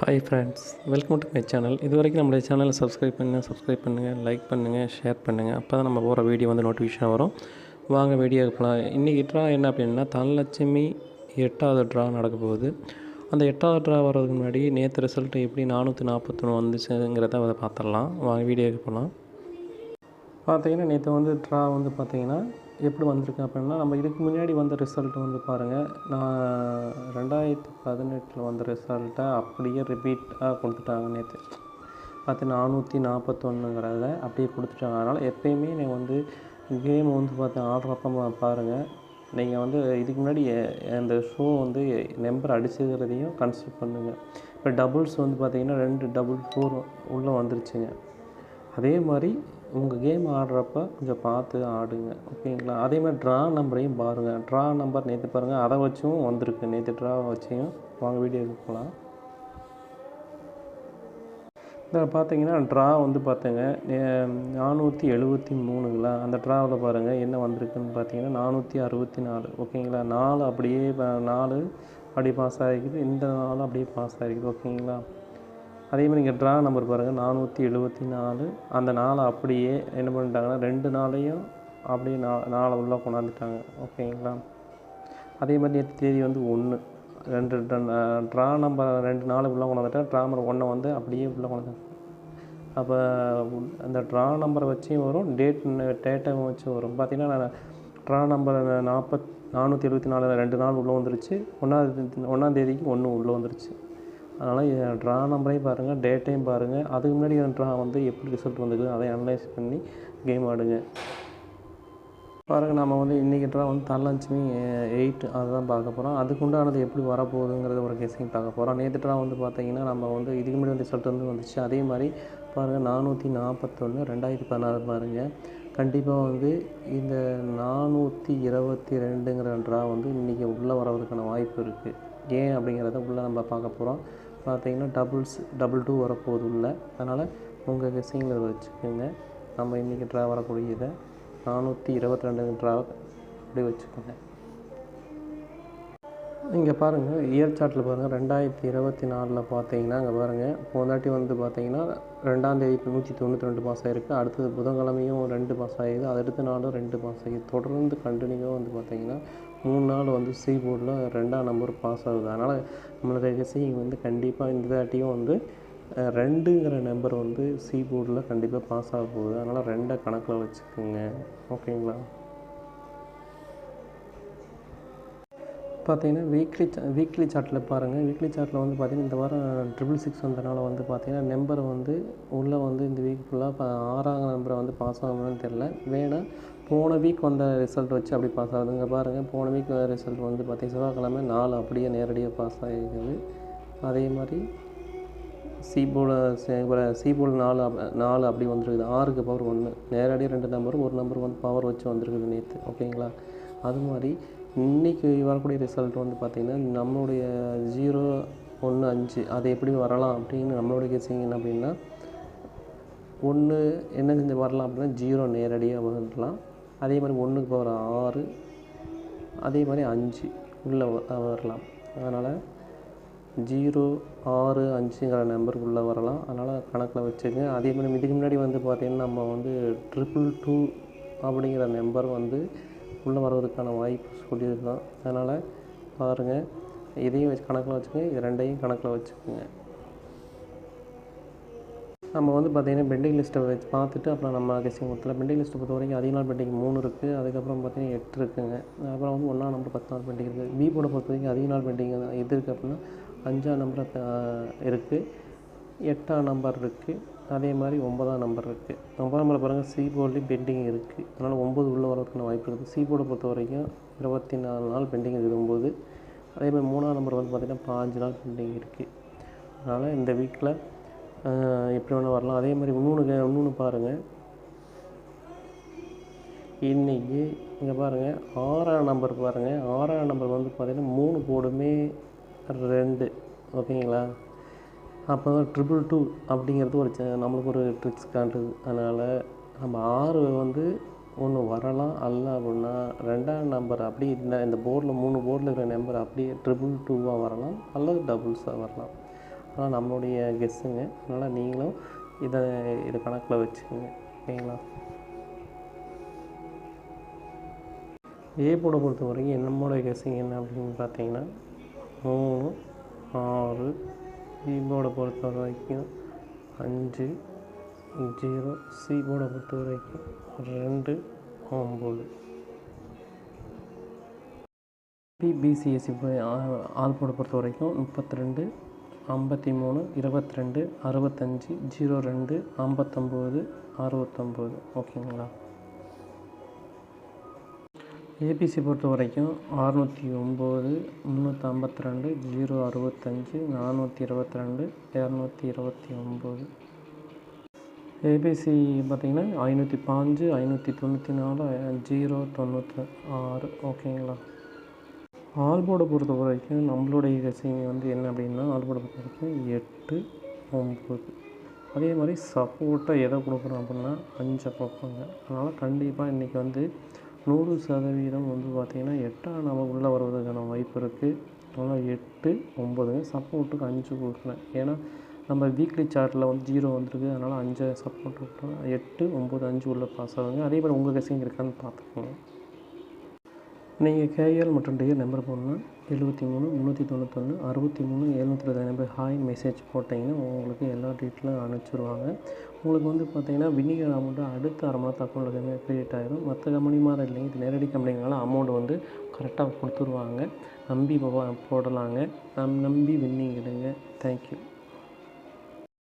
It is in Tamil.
Hi friends, welcome to my channel. இது வரைக்கும் நம்மளுடைய சேனலை சப்ஸ்கிரைப் பண்ணுங்கள், லைக் பண்ணுங்கள், ஷேர் பண்ணுங்கள். அப்போ தான் நம்ம போகிற வீடியோ வந்து நோட்டிஃபிகேஷன் வரும். வாங்க வீடியோ போகலாம். இன்றைக்கி ட்ரா என்ன அப்படின்னா, தனலட்சுமி 8வது ட்ரா நடக்க போகுது. அந்த 8வது ட்ரா வர்றதுக்கு முன்னாடி நேற்று ரிசல்ட்டு எப்படி 441 வந்துச்சுங்கிறத அதை பார்த்துடலாம். வாங்க வீடியோக்கு போகலாம். பார்த்தீங்கன்னா நேற்று வந்து ட்ரா வந்து பார்த்திங்கன்னா எப்படி வந்திருக்கு அப்படின்னா, நம்ம இதுக்கு முன்னாடி வந்த ரிசல்ட் வந்து பாருங்கள். நான் 2018 வந்த ரிசல்ட்டை அப்படியே ரிப்பீட்டாக கொடுத்துட்டாங்க. நேற்று பார்த்து 441ங்கிறத அப்படியே கொடுத்துட்டாங்க. அதனால் எப்போயுமே நீங்கள் வந்து கேம் வந்து பார்த்து ஆடுறப்ப பாருங்கள். நீங்கள் வந்து இதுக்கு முன்னாடி அந்த ஷோ வந்து நம்பர் அடிச்சுக்கிறதையும் கன்சிடர் பண்ணுங்கள். இப்போ டபுள்ஸ் வந்து பார்த்திங்கன்னா 2 உள்ளே வந்துருச்சுங்க. அதே மாதிரி உங்கள் கேம் ஆடுறப்ப கொஞ்சம் பார்த்து ஆடுங்க, ஓகேங்களா? அதே மாதிரி ட்ரா நம்பரையும் பாருங்கள். ட்ரா நம்பர் நேற்று பாருங்கள், அதை வச்சும் வந்திருக்கு. நேற்று ட்ரா வச்சியும் வாங்க வீடியோக்கு போகலாம். இதில் பார்த்தீங்கன்னா ட்ரா வந்து பார்த்தீங்க 473ங்களா? அந்த ட்ராவில் பாருங்கள் என்ன வந்திருக்குன்னு பார்த்தீங்கன்னா 464, ஓகேங்களா? 4 அப்படியே 4 அப்படியே பாஸ் ஆகிருக்குது. இந்த 4 அப்படியே பாஸ் ஆகிருக்குது, ஓகேங்களா? அதே மாதிரி இங்கே ட்ரா நம்பர் பாருங்கள் 474. அந்த 4 அப்படியே என்ன பண்ணிட்டாங்கன்னா 2 நாளையும் அப்படியே 4 உள்ளே கொண்டாந்துட்டாங்க, ஓகேங்களா? அதே மாதிரி நேற்று தேதி வந்து 1 2 ட்ரா நம்பர் 2 நாள் உள்ளே கொண்டாந்துட்டா ட்ரா நம்பர் 1 வந்து அப்படியே உள்ளே கொண்டாந்து. அப்போ அந்த ட்ரா நம்பரை வச்சும் வரும், டேட்டாவும் வச்சு வரும். பார்த்திங்கன்னா நான் ட்ரா நம்பர் 474 2 நாள் உள்ளே வந்துருச்சு. 1ஆம் தேதிக்கு 1 உள்ளே வந்துருச்சு. அதனால் ட்ரா நம்பரையும் பாருங்கள், டேட்டையும் பாருங்கள். அதுக்கு முன்னாடி ட்ரா வந்து எப்படி ரிசல்ட் வந்துருக்குது அதை அனலைஸ் பண்ணி கேம் ஆடுங்க. பாருங்கள், நம்ம வந்து இன்றைக்கி ட்ரா வந்து தனலட்சுமி 8 அதுதான் பார்க்க போகிறோம். அதுக்கு உண்டானது எப்படி வரப்போகுதுங்கிறத ஒரு கெஸிங் பார்க்க போகிறோம். நேற்று ட்ரா வந்து பார்த்திங்கன்னா நம்ம வந்து இதுக்கு முன்னாடி ரிசல்ட் வந்து வந்துச்சு. அதே மாதிரி பாருங்கள் 441 2016 பாருங்கள். கண்டிப்பாக வந்து இந்த 422ங்கிற ட்ரா வந்து இன்றைக்கி உள்ளே வர்றதுக்கான வாய்ப்பு இருக்குது. ஏன் அப்படிங்கிறத உள்ளே நம்ம பார்க்க போகிறோம். பார்த்திங்கன்னா டபுள்ஸ் 2 வரப்போகுது உள்ள. அதனால் உங்கள் கெஸ்ஸிங்கில் வச்சுக்கோங்க. நம்ம இன்றைக்கி ட்ரா வரக்கூடியதை 422 ட்ரா அப்படி வச்சுக்கோங்க. இங்கே பாருங்கள், இயர் சார்ட்டில் பாருங்கள் 2024 பார்த்தீங்கன்னா அங்கே பாருங்கள் போனாட்டி வந்து பார்த்திங்கன்னா 2ஆம் தேதி 192 பாஸ் ஆகிருக்கு. அடுத்தது புதன்கிழமையும் 2 பாஸ் ஆகிடுது. அடுத்த நாளும் 2 பாஸ் ஆகிடுது. தொடர்ந்து கண்டினியூவாக வந்து பார்த்திங்கன்னா 3 நாள் வந்து சி போர்டில் 2ஆம் நம்பர் பாஸ் ஆகுது. அதனால் நம்மளுடைய கெஸ்ஸிங் வந்து கண்டிப்பாக இந்த தாட்டியும் வந்து 2ங்கிற நம்பர் வந்து சி போர்டில் கண்டிப்பாக பாஸ் ஆக போகுது. அதனால் 2 கணக்கில் வச்சுக்கோங்க, ஓகேங்களா? பார்த்தீங்கன்னா வீக்லி சார்ட்டில் பாருங்கள். வீக்லி சார்ட்டில் வந்து பார்த்திங்கன்னா இந்த வாரம் 666 வந்தனால வந்து பார்த்திங்கன்னா நம்பர் வந்து உள்ளே வந்து இந்த வீக் ஃபுல்லாக இப்போ 6ஆம் நம்பரை வந்து பாஸ் ஆகணும்னு தெரில. வேணால் போன வீக் வந்த ரிசல்ட் வச்சு அப்படி பாஸ் ஆகுதுங்க. பாருங்கள், போன வீக் ரிசல்ட் வந்து பார்த்திங்கன்னா செவ்வாய்க்கிழமை 4 அப்படியே நேரடியாக பாஸ் ஆகிருக்குது. அதே மாதிரி சி போர்டு 4 அப்படி வந்துருக்குது. 6க்கு பவர் 1 நேரடியாக 2 நம்பரும் 1 நம்பர் வந்து பவர் வச்சு வந்திருக்குது நேற்று, ஓகேங்களா? அது மாதிரி இன்றைக்கி வரக்கூடிய ரிசல்ட் வந்து பார்த்திங்கன்னா நம்மளுடைய 015 அது எப்படி வரலாம் அப்படின்னு நம்மளுடைய கெஸ்ஸிங் என்ன அப்படின்னா 1 என்ன செஞ்சு வரலாம் அப்படின்னா 0 நேரடியாக வரலாம். அதே மாதிரி 1க்கு பவர் 6, அதே மாதிரி 5 உள்ளே வரலாம். அதனால் 0, 6, 5ங்கிற நம்பருக்கு உள்ளே வரலாம். அதனால் கணக்கில் வச்சுக்கோங்க. அதே மாதிரி இதுக்கு முன்னாடி வந்து பார்த்திங்கன்னா நம்ம வந்து 222 அப்படிங்கிற நம்பர் வந்து உள்ளே வர்றதுக்கான வாய்ப்பு சொல்லியிருக்கலாம். அதனால் பாருங்கள், இதையும் வச்சு கணக்கில் வச்சுக்கோங்க, இது 2ஐயும் கணக்கில் வச்சுக்கோங்க. நம்ம வந்து பார்த்திங்கன்னா பெண்டிங் லிஸ்ட்டை வச்சு பார்த்துட்டு அப்புறம் நம்ம கெஸ்ஸிங் கொடுத்துல. பெண்டிங் லிஸ்ட்டை பொறுத்த வரைக்கும் அதிக நாள் பெண்டிங் 3 இருக்குது. அதுக்கப்புறம் பார்த்திங்கன்னா 8 இருக்குதுங்க. அப்புறம் வந்து 1ஆம் நம்பர் 10 நாள் பெண்டிங் இருக்குது. பி போர்டை பொறுத்த வரைக்கும் அதிக நாள் பெண்டிங் எது இருக்குது அப்படின்னா 5ஆம் நம்பர் இருக்குது, 8ஆம் நம்பர் இருக்குது, அதே மாதிரி 9ஆம் நம்பர் இருக்குது. 9ஆம் நம்பர் பாருங்கள் சி போர்ட்லேயும் பெண்டிங் இருக்குது. அதனால் 9 உள்ளே வரதுக்கான வாய்ப்பு இருக்குது. சி போர்டை பொறுத்த வரைக்கும் 24 நாள் பெண்டிங் இருக்குது 9. அதே மாதிரி 3ஆம் நம்பர் வந்து பார்த்திங்கன்னா 15 நாள் பெண்டிங் இருக்குது. அதனால் இந்த வீக்கில் எப்படி வேணால் வரலாம். அதே மாதிரி இன்னொன்று பாருங்கள், இன்றைக்கி இங்கே பாருங்கள் 6ஆம் நம்பர் பாருங்கள். 6ஆம் நம்பர் வந்து பார்த்திங்கன்னா 3 போர்டுமே 2, ஓகேங்களா? அப்போ தான் 222 அப்படிங்கிறது ஒரு நம்மளுக்கு ஒரு ட்ரிக்ஸ் காட்டுது. அதனால் நம்ம 6 வந்து ஒன்று வரலாம். அல்ல அப்படின்னா 2ஆம் நம்பர் அப்படி இந்த போர்டில் 3 போர்டில் இருக்கிற நம்பர் அப்படியே 222 வரலாம், அல்லது டபுள்ஸாக வரலாம். அதனால் நம்மளுடைய கெஸ்ஸுங்க. அதனால் நீங்களும் இதை கணக்கில் வச்சுக்கோங்க. ஓகேங்களா? ஏ போர்டை பொறுத்த வரைக்கும் நம்மளோட கெஸ்ஸிங் என்ன அப்படின்னு பார்த்தீங்கன்னா 3, 6. பி போர்டை பொறுத்த வரைக்கும் 5, 0. சி போர்டை பொறுத்த வரைக்கும் 2, 9. பிசிஎஸ்சி ஆல் போர்டை பொறுத்த வரைக்கும் 32, 53, 22, 65, 02, 59, 69. ஓகேங்களா? ஏபிசி பொறுத்த வரைக்கும் 609, 352, 065, 422, 229. ஏபிசி பார்த்திங்கன்னா 505, 594, 096. ஓகேங்களா? ஆல் போர்டை பொறுத்த வரைக்கும் நம்மளுடைய கெஸ்ஸிங் வந்து என்ன அப்படின்னா, ஆல் போர்டை பொறுத்த வரைக்கும் 8, 9. அதே மாதிரி சப்போர்ட்டாக எதை கொடுக்குறோம் அப்படின்னா 5 கொடுப்போங்க. அதனால் கண்டிப்பாக இன்றைக்கி வந்து 100% வந்து பார்த்திங்கன்னா 8ஆம் நம்பர் உள்ளே வருவதற்கான வாய்ப்பு இருக்குது. அதனால் 8, 9 சப்போர்ட்டுக்கு 5 கொடுக்குறேன். ஏன்னா நம்ம வீக்லி சார்ட்டில் வந்து 0 வந்திருக்கு. அதனால் 5 சப்போர்ட் கொடுக்குறோம். 8, 9, 5 உள்ள பாஸ் ஆகுங்க. அதே மாதிரி உங்கள் கெஸ்ஸிங் இருக்கான்னு பார்த்துக்கோங்க. நீங்கள் கேஎல் மற்றும் டிஎல் நம்பர் போடணும்னா 73, 391, 63, 720 நம்பர் ஹாய் மெசேஜ் போட்டிங்கன்னா உங்களுக்கு எல்லா டீட்டெயிலும் அனுப்பிச்சிடுவாங்க. உங்களுக்கு வந்து பார்த்திங்கன்னா வின்னிங் அமௌண்ட்டு அடுத்த அரை மாதம் அக்கௌண்ட்டில் க்ரியேட் ஆகிடும். மற்ற கம்பெனி மாதிரி இல்லைங்க, இது நேரடி கம்பெனினால அமௌண்ட் வந்து கரெக்டாக கொடுத்துருவாங்க. நம்பி போடலாங்க. நம்பி வின்னிங் எடுங்க. தேங்க்யூ.